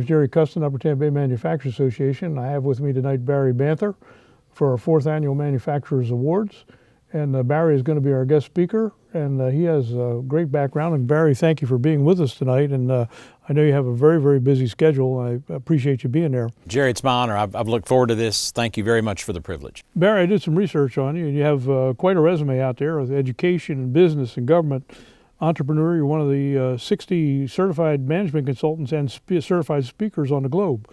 is Jerry Custon, Upper Tampa Bay Manufacturers Association. I have with me tonight Barry Banther for our 4th Annual Manufacturers Awards. And Barry is going to be our guest speaker, and he has a great background. And Barry, thank you for being with us tonight. And I know you have a very, very busy schedule. I appreciate you being there. Jerry, it's my honor. I've looked forward to this. Thank you very much for the privilege. Barry, I did some research on you, and you have quite a resume out there with education and business and government. Entrepreneur, you're one of the 60 certified management consultants and certified speakers on the globe.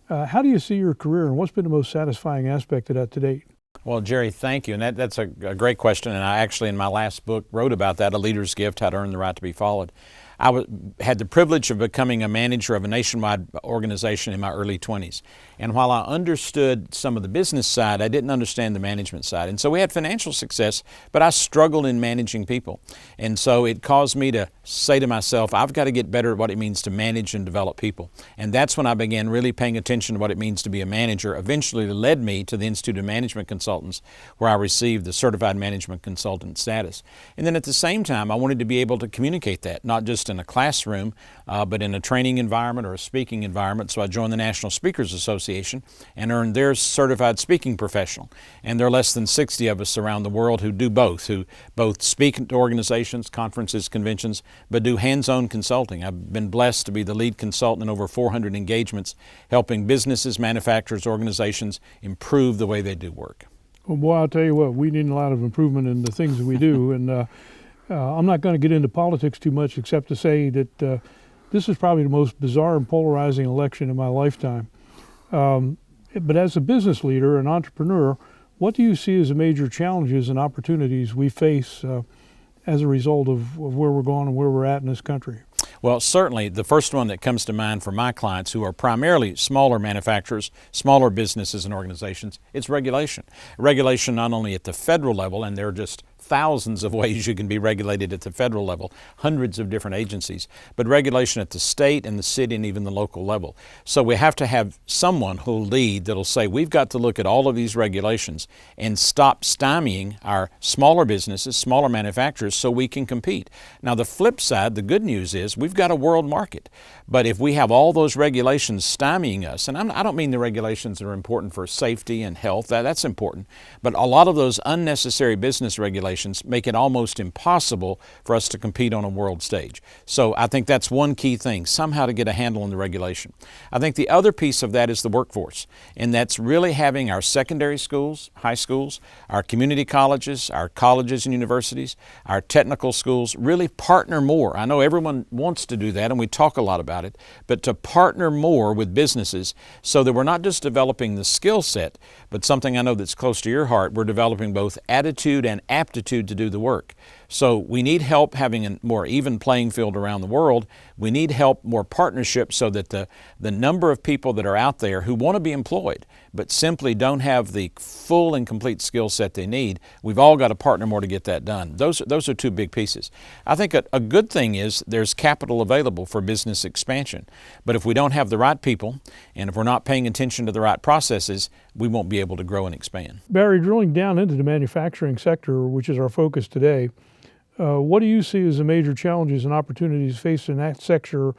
How do you see your career, and what's been the most satisfying aspect of that to date? Well, Jerry, thank you. And that's a great question. And I actually, in my last book, wrote about that, A Leader's Gift, How to Earn the Right to be Followed. I had the privilege of becoming a manager of a nationwide organization in my early 20s. And while I understood some of the business side, I didn't understand the management side. And so we had financial success, but I struggled in managing people. And so it caused me to say to myself, I've got to get better at what it means to manage and develop people. And that's when I began really paying attention to what it means to be a manager. Eventually led me to the Institute of Management Consultants, where I received the Certified Management Consultant status. And then at the same time, I wanted to be able to communicate that, not just in a classroom, but in a training environment or a speaking environment. So I joined the National Speakers Association and earned their certified speaking professional. And there are less than 60 of us around the world who do both, who both speak to organizations, conferences, conventions, but do hands-on consulting. I've been blessed to be the lead consultant in over 400 engagements, helping businesses, manufacturers, organizations improve the way they do work. Well, boy, I'll tell you what, we need a lot of improvement in the things that we do. And I'm not going to get into politics too much, except to say that this is probably the most bizarre and polarizing election in my lifetime. But as a business leader, an entrepreneur, what do you see as the major challenges and opportunities we face as a result of where we're going and where we're at in this country? Well, certainly the first one that comes to mind for my clients, who are primarily smaller manufacturers, smaller businesses and organizations, it's regulation. Regulation not only at the federal level, and there are just thousands of ways you can be regulated at the federal level, hundreds of different agencies, but regulation at the state and the city and even the local level. So we have to have someone who'll lead, that'll say, we've got to look at all of these regulations and stop stymieing our smaller businesses, smaller manufacturers, so we can compete. Now the flip side, the good news is we've got a world market. But if we have all those regulations stymieing us, and I don't mean the regulations that are important for safety and health, that's important, but a lot of those unnecessary business regulations make it almost impossible for us to compete on a world stage. So I think that's one key thing, somehow to get a handle on the regulation. I think the other piece of that is the workforce, and that's really having our secondary schools, high schools, our community colleges, our colleges and universities, our technical schools really partner more. I know everyone wants to do that, and we talk a lot about it, but to partner more with businesses so that we're not just developing the skill set, but something I know that's close to your heart, we're developing both attitude and aptitude to do the work. So we need help having a more even playing field around the world. We need help, more partnership, so that the number of people that are out there who want to be employed but simply don't have the full and complete skill set they need, we've all got to partner more to get that done. Those are two big pieces. I think a good thing is there's capital available for business expansion. But if we don't have the right people, and if we're not paying attention to the right processes, we won't be able to grow and expand. Barry, drilling down into the manufacturing sector, which is our focus today, what do you see as the major challenges and opportunities faced in that sector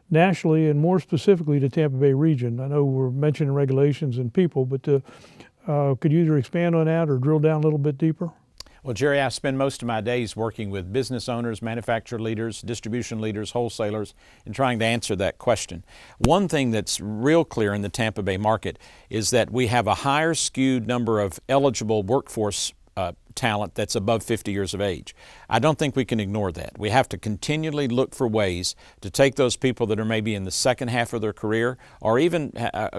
nationally and more specifically the Tampa Bay region? I know we're mentioning regulations and people, but could you either expand on that or drill down a little bit deeper? Well, Jerry, I spend most of my days working with business owners, manufacturer leaders, distribution leaders, wholesalers, and trying to answer that question. One thing that's real clear in the Tampa Bay market is that we have a higher skewed number of eligible workforce talent that's above 50 years of age. I don't think we can ignore that. We have to continually look for ways to take those people that are maybe in the second half of their career or even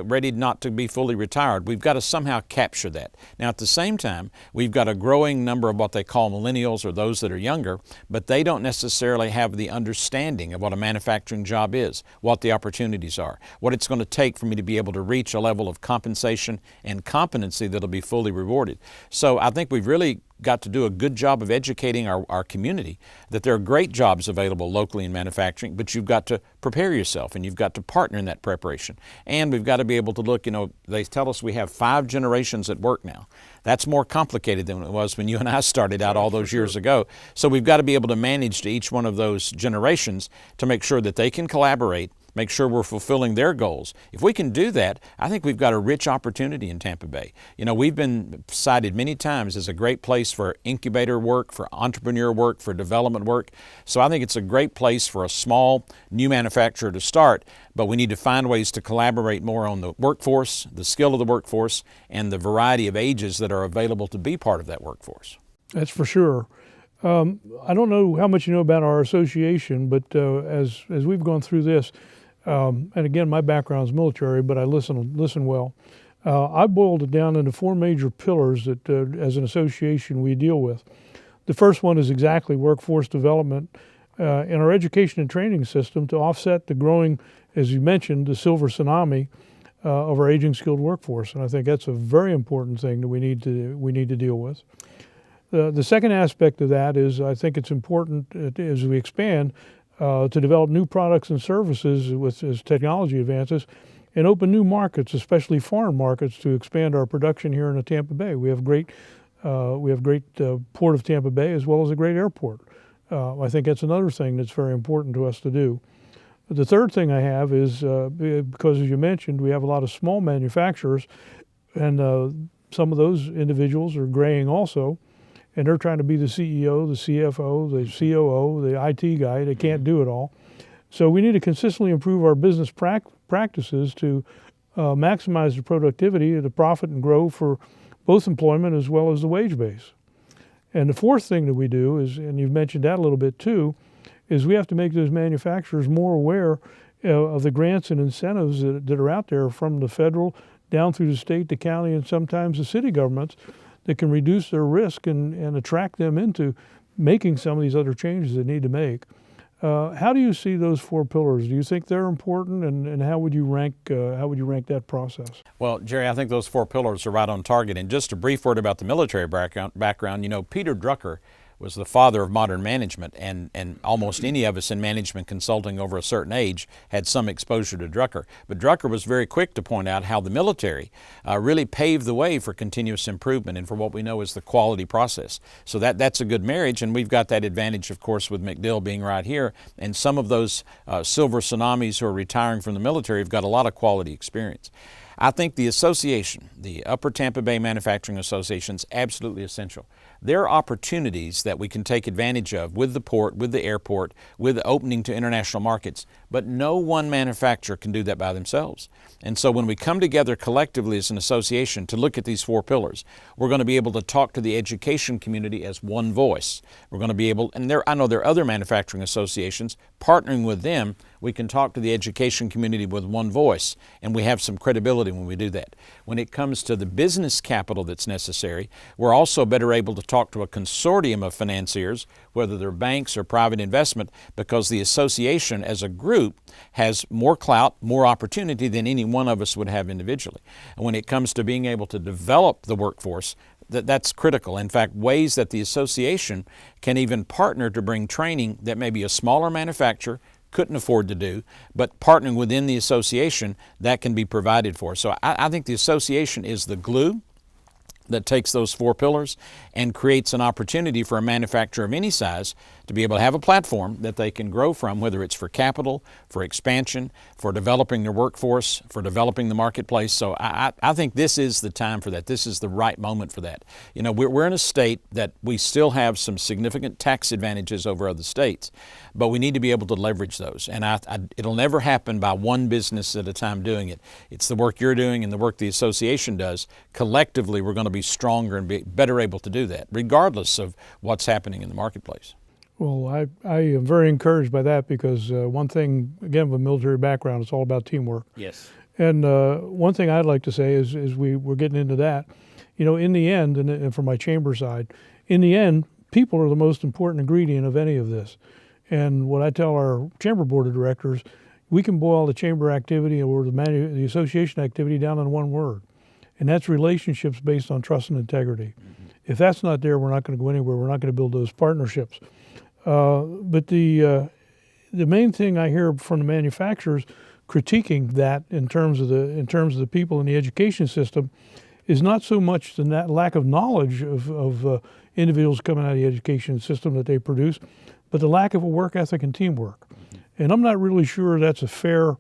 ready not to be fully retired. We've got to somehow capture that. Now at the same time, we've got a growing number of what they call millennials, or those that are younger, but they don't necessarily have the understanding of what a manufacturing job is, what the opportunities are, what it's going to take for me to be able to reach a level of compensation and competency that'll be fully rewarded. So I think we've really got to do a good job of educating our community that there are great jobs available locally in manufacturing, but you've got to prepare yourself and you've got to partner in that preparation. And we've got to be able to look, they tell us we have 5 generations at work now. That's more complicated than it was when you and I started out all those years ago. So we've got to be able to manage to each one of those generations to make sure that they can collaborate, make sure we're fulfilling their goals. If we can do that, I think we've got a rich opportunity in Tampa Bay. We've been cited many times as a great place for incubator work, for entrepreneur work, for development work. So I think it's a great place for a small new manufacturer to start, but we need to find ways to collaborate more on the workforce, the skill of the workforce, and the variety of ages that are available to be part of that workforce. That's for sure. I don't know how much you know about our association, but as we've gone through this, and again, my background is military, but I listen well. I boiled it down into 4 major pillars that, as an association, we deal with. The first one is exactly workforce development in our education and training system to offset the growing, as you mentioned, the silver tsunami of our aging skilled workforce, and I think that's a very important thing that we need to deal with. The second aspect of that is I think it's important as we expand to develop new products and services as technology advances and open new markets, especially foreign markets, to expand our production here in the Tampa Bay. We have great Port of Tampa Bay as well as a great airport. I think that's another thing that's very important to us to do. The third thing I have is because, as you mentioned, we have a lot of small manufacturers, and some of those individuals are graying also. And they're trying to be the CEO, the CFO, the COO, the IT guy. They can't do it all. So we need to consistently improve our business practices to maximize the productivity, the profit, and grow for both employment as well as the wage base. And the fourth thing that we do is, and you've mentioned that a little bit too, is we have to make those manufacturers more aware of the grants and incentives that are out there from the federal down through the state, the county, and sometimes the city governments that can reduce their risk and attract them into making some of these other changes they need to make. How do you see those 4 pillars? Do you think they're important, and how would you rank that process? Well, Jerry, I think those 4 pillars are right on target. And just a brief word about the military background. Peter Drucker was the father of modern management, and almost any of us in management consulting over a certain age had some exposure to Drucker. But Drucker was very quick to point out how the military really paved the way for continuous improvement and for what we know is the quality process. So that's a good marriage, and we've got that advantage, of course, with McDill being right here, and some of those silver tsunamis who are retiring from the military have got a lot of quality experience. I think the association, the Upper Tampa Bay Manufacturing Association, is absolutely essential. There are opportunities that we can take advantage of with the port, with the airport, with opening to international markets, but no one manufacturer can do that by themselves. And so when we come together collectively as an association to look at these 4 pillars, we're going to be able to talk to the education community as one voice. We're going to be able, and I know there are other manufacturing associations, partnering with them, we can talk to the education community with one voice, and we have some credibility when we do that. When it comes to the business capital that's necessary, we're also better able to talk to a consortium of financiers, whether they're banks or private investment, because the association as a group has more clout, more opportunity than any one of us would have individually. And when it comes to being able to develop the workforce, that's critical. In fact, ways that the association can even partner to bring training that maybe a smaller manufacturer couldn't afford to do, but partnering within the association, that can be provided for. So I think the association is the glue that takes those 4 pillars and creates an opportunity for a manufacturer of any size to be able to have a platform that they can grow from, whether it's for capital, for expansion, for developing their workforce, for developing the marketplace. So I think this is the time for that. This is the right moment for that. We're in a state that we still have some significant tax advantages over other states, but we need to be able to leverage those. And it'll never happen by one business at a time doing it. It's the work you're doing and the work the association does. Collectively, we're going to be stronger and be better able to do that, regardless of what's happening in the marketplace. Well, I am very encouraged by that because one thing, again, with a military background, it's all about teamwork. Yes. And one thing I'd like to say is we're getting into that. In the end, and from my chamber side, in the end, people are the most important ingredient of any of this. And what I tell our chamber board of directors, we can boil the chamber activity or the association activity down in one word, and that's relationships based on trust and integrity. Mm-hmm. If that's not there, we're not going to go anywhere. We're not going to build those partnerships. But the main thing I hear from the manufacturers critiquing that in terms of the people in the education system is not so much the lack of knowledge of individuals coming out of the education system that they produce, but the lack of a work ethic and teamwork. And I'm not really sure that's a fair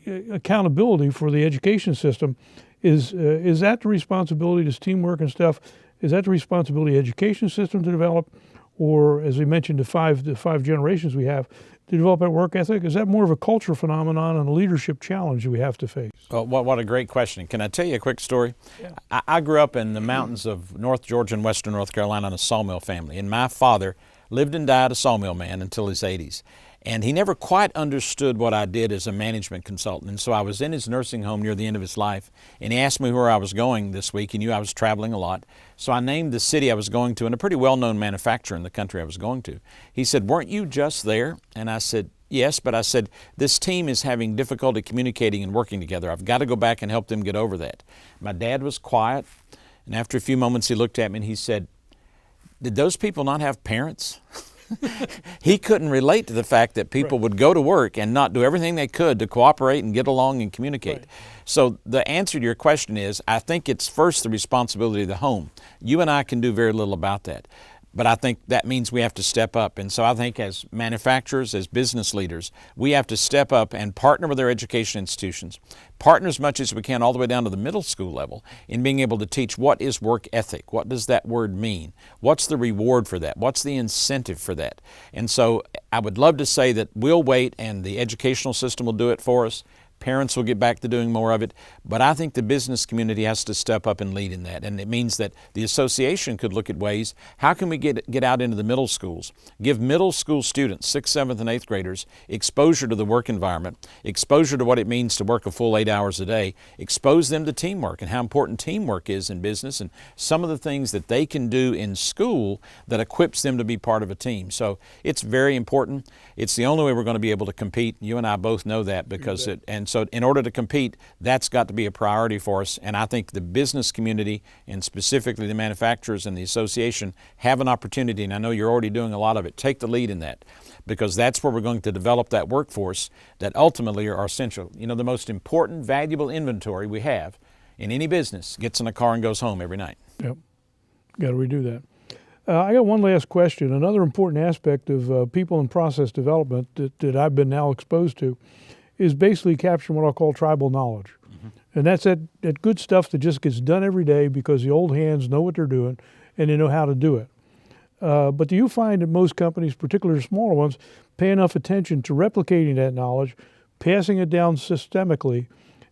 accountability for the education system. Is that the responsibility, this teamwork and stuff, is that the responsibility of the education system to develop? Or, as we mentioned, the five generations we have to develop that work ethic? Is that more of a cultural phenomenon and a leadership challenge we have to face? Well, what a great question. Can I tell you a quick story? Yeah. I grew up in the mountains of North Georgia and Western North Carolina in a sawmill family, and my father lived and died a sawmill man until his 80s. And he never quite understood what I did as a management consultant. And so I was in his nursing home near the end of his life, and he asked me where I was going this week. He knew I was traveling a lot. So I named the city I was going to and a pretty well-known manufacturer in the country I was going to. He said, "Weren't you just there?" And I said, "Yes," but I said, "This team is having difficulty communicating and working together. I've got to go back and help them get over that." My dad was quiet, and after a few moments he looked at me and he said, "Did those people not have parents?" He couldn't relate to the fact that people would go to work and not do everything they could to cooperate and get along and communicate. Right. So the answer to your question is, I think it's first the responsibility of the home. You and I can do very little about that. But I think that means we have to step up. And so I think as manufacturers, as business leaders, we have to step up and partner with our education institutions, partner as much as we can all the way down to the middle school level in being able to teach what is work ethic, what does that word mean, what's the reward for that, what's the incentive for that. And so I would love to say that we'll wait and the educational system will do it for us. Parents will get back to doing more of it, but I think the business community has to step up and lead in that. And it means that the association could look at ways, how can we get out into the middle schools, give middle school students, 6th, 7th, and 8th graders, exposure to the work environment, exposure to what it means to work a full 8 hours a day, expose them to teamwork and how important teamwork is in business and some of the things that they can do in school that equips them to be part of a team. So it's very important. It's the only way we're going to be able to compete. You and I both know that because and so in order to compete, that's got to be a priority for us. And I think the business community and specifically the manufacturers and the association have an opportunity, and I know you're already doing a lot of it. Take the lead in that because that's where we're going to develop that workforce that ultimately are essential. You know, the most important, valuable inventory we have in any business gets in a car and goes home every night. Yep, got to redo that. I got one last question. Another important aspect of people and process development that I've been now exposed to is basically capturing what I'll call tribal knowledge. Mm-hmm. And that's that good stuff that just gets done every day because the old hands know what they're doing and they know how to do it. But do you find that most companies, particularly smaller ones, pay enough attention to replicating that knowledge, passing it down systemically,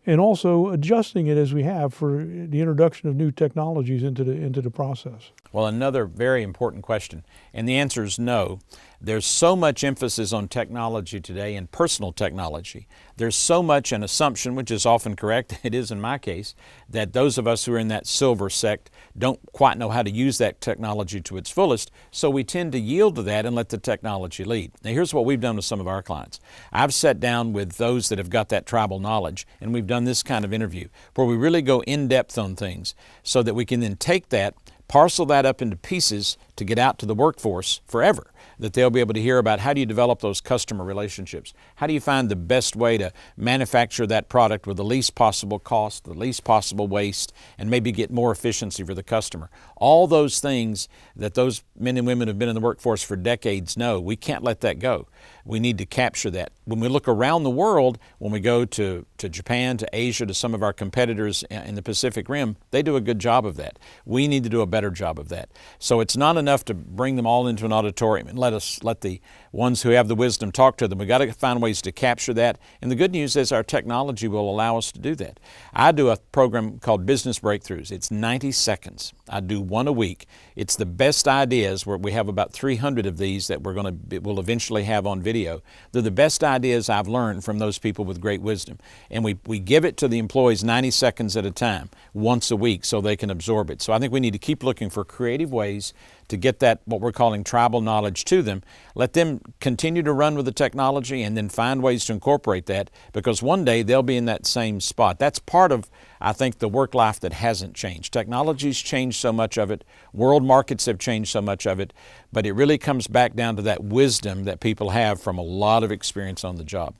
and also adjusting it as we have for the introduction of new technologies into the process? Well, another very important question, and the answer is no. There's so much emphasis on technology today and personal technology. There's so much an assumption, which is often correct, it is in my case, that those of us who are in that silver sect don't quite know how to use that technology to its fullest, so we tend to yield to that and let the technology lead. Now here's what we've done with some of our clients. I've sat down with those that have got that tribal knowledge, and we've done this kind of interview where we really go in depth on things so that we can then take that, parcel that up into pieces to get out to the workforce forever, that they'll be able to hear about how do you develop those customer relationships? How do you find the best way to manufacture that product with the least possible cost, the least possible waste, and maybe get more efficiency for the customer? All those things that those men and women who have been in the workforce for decades know, we can't let that go. We need to capture that. When we look around the world, when we go to Japan, to Asia, to some of our competitors in the Pacific Rim, they do a good job of that. We need to do a better job of that. So it's not enough to bring them all into an auditorium and let the ones who have the wisdom talk to them. We've got to find ways to capture that. And the good news is our technology will allow us to do that. I do a program called Business Breakthroughs. It's 90 seconds. I do one a week. It's the best ideas, where we have about 300 of these that we'll eventually have on video. They're the best ideas I've learned from those people with great wisdom. And we give it to the employees 90 seconds at a time, once a week, so they can absorb it. So I think we need to keep looking for creative ways to get that, what we're calling tribal knowledge, to them. Let them continue to run with the technology and then find ways to incorporate that, because one day they'll be in that same spot. That's part of, I think, the work life that hasn't changed. Technology's changed so much of it. World markets have changed so much of it. But it really comes back down to that wisdom that people have from a lot of experience on the job.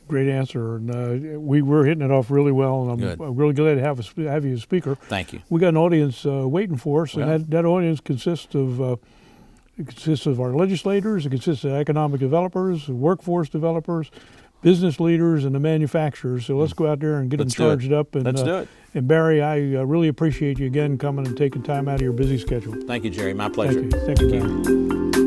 Great answer. And we're hitting it off really well, and I'm really glad to have you as speaker. Thank you. We got an audience waiting for us, and that audience consists of It consists of our legislators, it consists of economic developers, workforce developers, business leaders, and the manufacturers. So let's go out there and get Let's them do it. charged up. And, Let's do it. And Barry, I really appreciate you again coming and taking time out of your busy schedule. Thank you, Jerry. My pleasure. Thank you. Thank you, Barry.